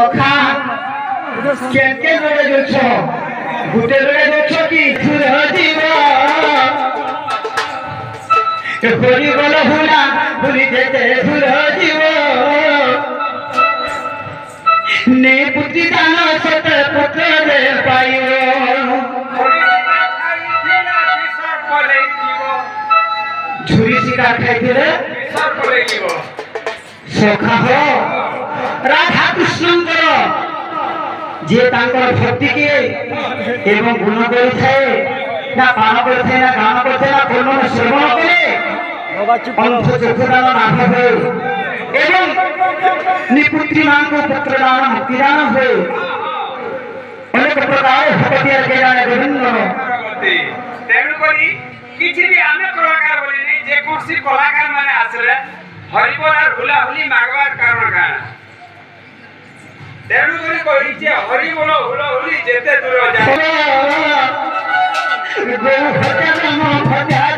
সখা কেনকে লড়ে যাচ্ছ ভূতে লড়ে যাচ্ছ কি সুর জীব হরি বল ভুলা ভুলি যেতে সুর জীব নে পুত্রী দান সত পুত্র রে পাইব ঝুরি শিকার খাইলে সখা হ রাধা কৃষ্ণଙ୍କର যে ତାଙ୍କର ଭକ୍ତିକି ଏବଂ ଗୁଣ କରିଥାଏ ନା ପାନ କରିଥାଏ ନା ଗାନ କରିଥାଏ ନା ପୂର୍ଣ୍ଣ ଶ୍ରବଣ କରେ ଅନ୍ଧ ଚକ୍ଷୁଦାନ ଲାଭ ହୁଏ ଏବଂ ନିପୁତ୍ରୀ ମାଙ୍କୁ ପୁତ୍ରଦାନ ମୁକ୍ତିଦାନ ହୁଏ ଅନେକ ପ୍ରକାର ଭକ୍ତି କେଜାଣେ ଗୋବିନ୍ଦ ତେଣୁକରି କିଛି ବି ଆମେ କଳାକାର ବୋଲି ନାହିଁ ଯେକୌଣସି କଳାକାର ମାନେ ଆସିଲେ ହରିବୋଲ ହୁଲାହୁଲି ମାଗବାର କାରଣ କାଣା ତେଣୁକରି କହିଛି ହରିବୋଲ ହୁଲାହୁଲି ଯେତେ ଦୂର ଯାଏ